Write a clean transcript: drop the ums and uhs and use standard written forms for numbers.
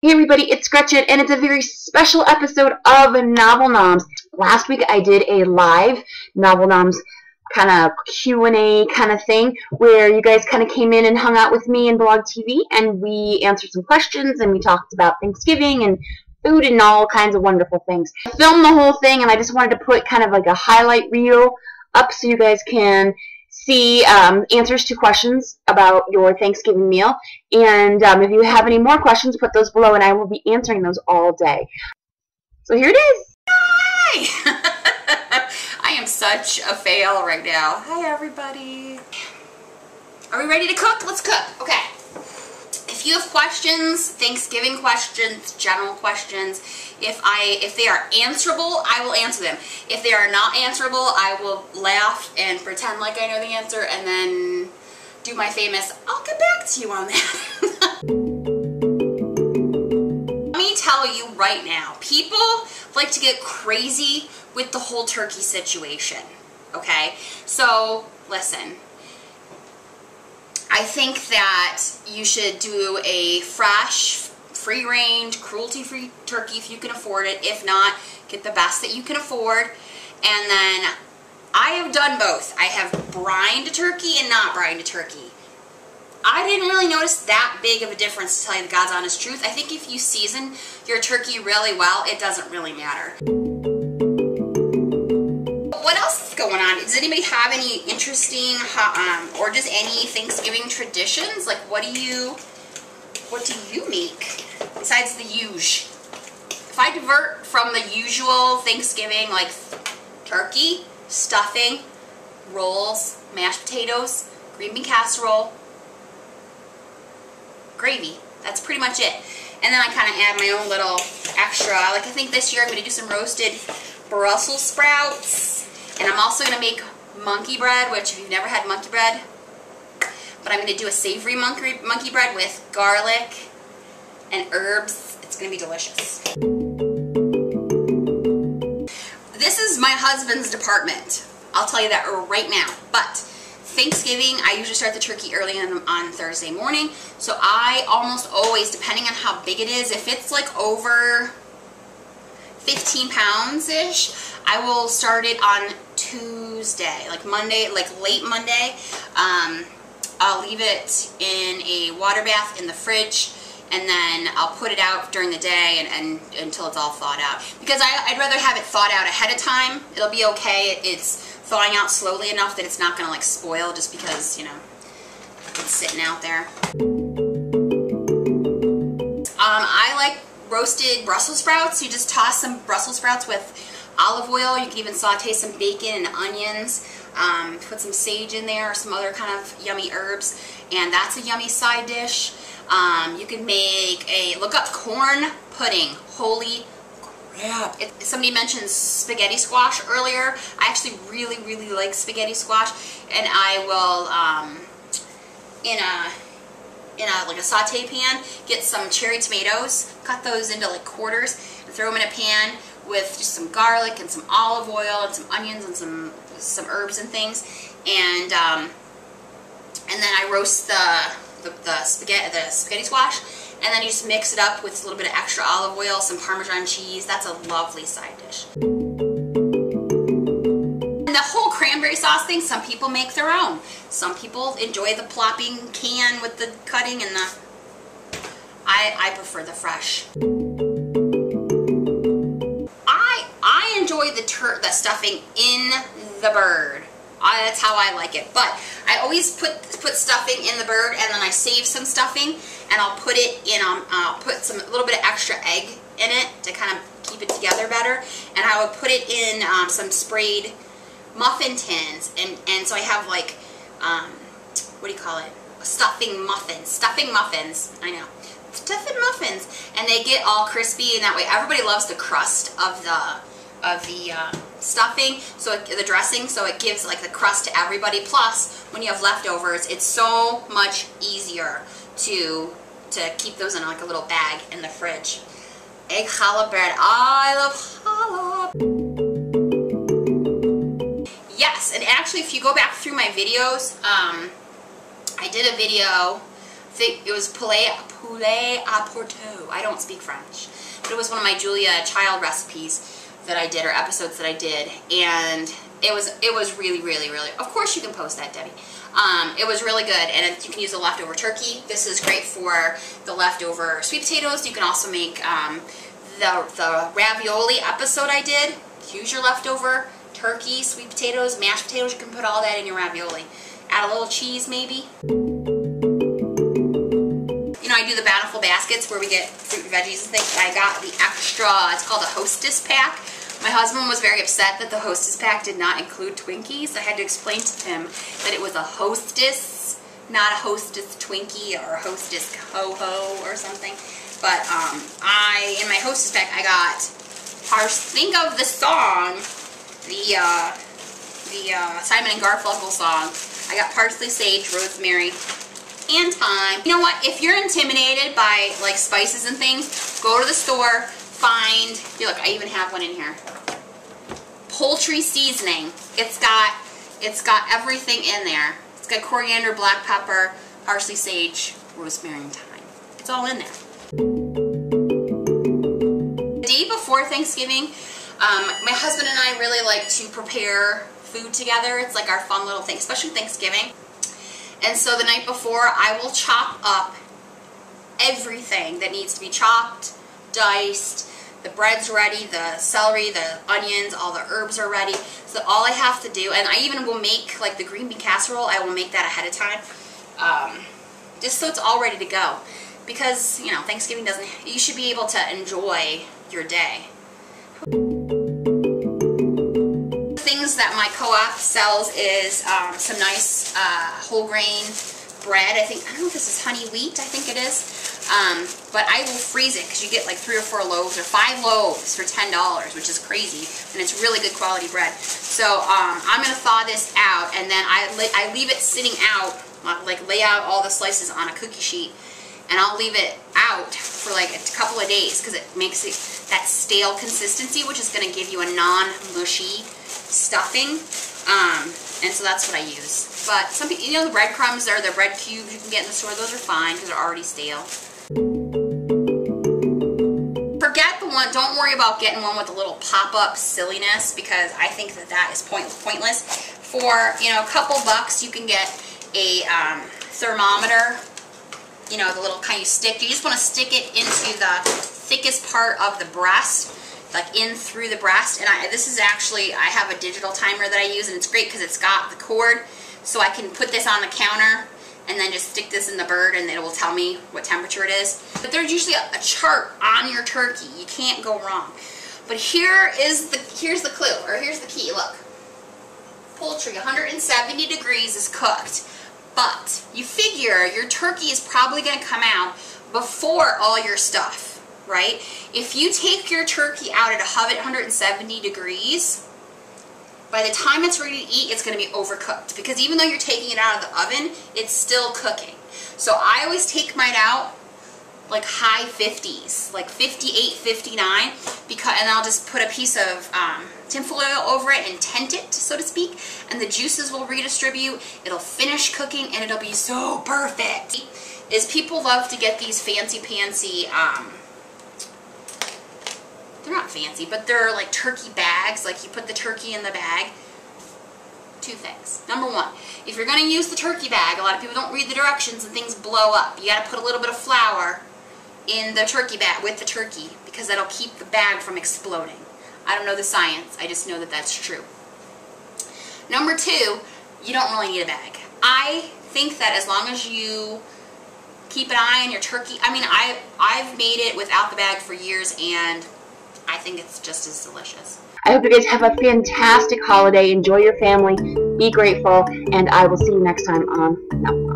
Hey everybody, it's Gretchen, and it's a very special episode of Novel Noms. Last week I did a live Novel Noms kind of Q&A kind of thing where you guys kind of came in and hung out with me and Blog TV, and we answered some questions and we talked about Thanksgiving and food and all kinds of wonderful things. I filmed the whole thing, and I just wanted to put kind of like a highlight reel up so you guys can see answers to questions about your Thanksgiving meal. And if you have any more questions, put those below, and I will be answering those all day. So here it is. Hi! I am such a fail right now. Hi, everybody. Are we ready to cook? Let's cook. Okay. If you have questions, Thanksgiving questions, general questions, if they are answerable, I will answer them. If they are not answerable, I will laugh and pretend like I know the answer and then do my famous, I'll get back to you on that. Let me tell you right now, people like to get crazy with the whole turkey situation, okay? So, listen. I think that you should do a fresh, free-range, cruelty-free turkey if you can afford it. If not, get the best that you can afford. And then I have done both. I have brined turkey and not brined turkey. I didn't really notice that big of a difference, to tell you the God's honest truth. I think if you season your turkey really well, it doesn't really matter. What else is going on? Does anybody have any interesting or just any Thanksgiving traditions? Like, what do you make besides the usual? If I divert from the usual Thanksgiving, like turkey, stuffing, rolls, mashed potatoes, green bean casserole, gravy, that's pretty much it. And then I kind of add my own little extra. Like, I think this year I'm going to do some roasted Brussels sprouts. And I'm also going to make monkey bread, which if you've never had monkey bread, but I'm going to do a savory monkey bread with garlic and herbs. It's going to be delicious. This is my husband's department. I'll tell you that right now. But Thanksgiving, I usually start the turkey early on Thursday morning. So I almost always, depending on how big it is, if it's like over 15 pounds-ish, I will start it on Tuesday, like Monday, like late Monday. I'll leave it in a water bath in the fridge, and then I'll put it out during the day and until it's all thawed out. Because I'd rather have it thawed out ahead of time. It'll be okay. It's thawing out slowly enough that it's not going to like spoil just because, you know, it's sitting out there. I like roasted Brussels sprouts. You just toss some Brussels sprouts with olive oil. You can even saute some bacon and onions. Put some sage in there or some other kind of yummy herbs, and that's a yummy side dish. You can make look up corn pudding. Holy crap. Somebody mentioned spaghetti squash earlier. I actually really, really like spaghetti squash, and I will, in a like a saute pan, get some cherry tomatoes, cut those into like quarters, and throw them in a pan with just some garlic and some olive oil and some onions and some herbs and things, and then I roast the spaghetti squash, and then you just mix it up with a little bit of extra olive oil, some Parmesan cheese. That's a lovely side dish. And the whole cranberry sauce thing, some people make their own. Some people enjoy the plopping can with the cutting and the... I prefer the fresh. I enjoy the stuffing in the bird. That's how I like it. But I always put stuffing in the bird, and then I save some stuffing, and I'll put it in. I'll put a little bit of extra egg in it to kind of keep it together better, and I would put it in some sprayed muffin tins, and so I have like what do you call it? Stuffing muffins. I know. Stuffing muffins, and they get all crispy, and that way everybody loves the crust of the stuffing, so the dressing, so it gives like the crust to everybody. Plus, when you have leftovers, it's so much easier to keep those in like a little bag in the fridge. Egg challah bread. I love challah. Yes, and actually, if you go back through my videos, I did a video. I think it was poulet poulet à Porto. I don't speak French, but it was one of my Julia Child recipes that I did, or episodes that I did, and it was really, really, really, of course you can post that, Debbie. It was really good, and you can use the leftover turkey. This is great for the leftover sweet potatoes. You can also make the ravioli episode I did. Use your leftover turkey, sweet potatoes, mashed potatoes. You can put all that in your ravioli. Add a little cheese maybe. You know, I do the bountiful baskets where we get fruit and veggies and things. I got the extra, it's called a Hostess pack. My husband was very upset that the Hostess pack did not include Twinkies. I had to explain to him that it was a Hostess, not a Hostess Twinkie or a Hostess Ho-Ho or something. But in my Hostess pack, I got, think of the song, the Simon and Garfunkel song. I got parsley, sage, rosemary, and thyme. You know what? If you're intimidated by like spices and things, go to the store, find, look, I even have one in here. Poultry seasoning. It's got everything in there. It's got coriander, black pepper, parsley, sage, rosemary, and thyme. It's all in there. The day before Thanksgiving, my husband and I really like to prepare food together. It's like our fun little thing, especially Thanksgiving. And so the night before, I will chop up everything that needs to be chopped, diced. The bread's ready, the celery, the onions, all the herbs are ready. So all I have to do, and I even will make like the green bean casserole, I will make that ahead of time, just so it's all ready to go. Because, you know, Thanksgiving you should be able to enjoy your day. Things that my co-op sells is some nice whole grain bread. I don't know if this is honey wheat, I think it is. But I will freeze it because you get like 3 or 4 loaves or 5 loaves for $10, which is crazy, and it's really good quality bread. So I'm going to thaw this out, and then I leave it sitting out, like lay out all the slices on a cookie sheet, and I'll leave it out for like a couple of days because it makes it that stale consistency, which is going to give you a non-mushy stuffing. And so that's what I use. But some people, you know, the breadcrumbs or the bread cubes you can get in the store, those are fine because they're already stale. Forget the one, don't worry about getting one with the little pop-up silliness, because I think that is pointless. For, you know, a couple bucks you can get a thermometer, you know, the little kind you stick. You just want to stick it into the thickest part of the breast, like in through the breast. And this is actually, I have a digital timer that I use, and it's great because it's got the cord, so I can put this on the counter and then just stick this in the bird and it will tell me what temperature it is. But there's usually a chart on your turkey. You can't go wrong. But here's the clue, or here's the key. Look, poultry, 170 degrees is cooked. But you figure your turkey is probably going to come out before all your stuff, right? If you take your turkey out at 170 degrees, by the time it's ready to eat, it's going to be overcooked. Because even though you're taking it out of the oven, it's still cooking. So I always take mine out like high 50s, like 58, 59, and I'll just put a piece of tinfoil over it and tent it, so to speak, and the juices will redistribute, it'll finish cooking, and it'll be so perfect. Is people love to get these fancy, they're not fancy, but they're like turkey bags, like you put the turkey in the bag. 2 things. Number 1, if you're going to use the turkey bag, a lot of people don't read the directions and things blow up. You got to put a little bit of flour in the turkey bag with the turkey, because that'll keep the bag from exploding. I don't know the science, I just know that that's true. Number 2, you don't really need a bag. I think that as long as you keep an eye on your turkey, I mean, I've made it without the bag for years, and I think it's just as delicious. I hope you guys have a fantastic holiday. Enjoy your family. Be grateful. And I will see you next time on Noms.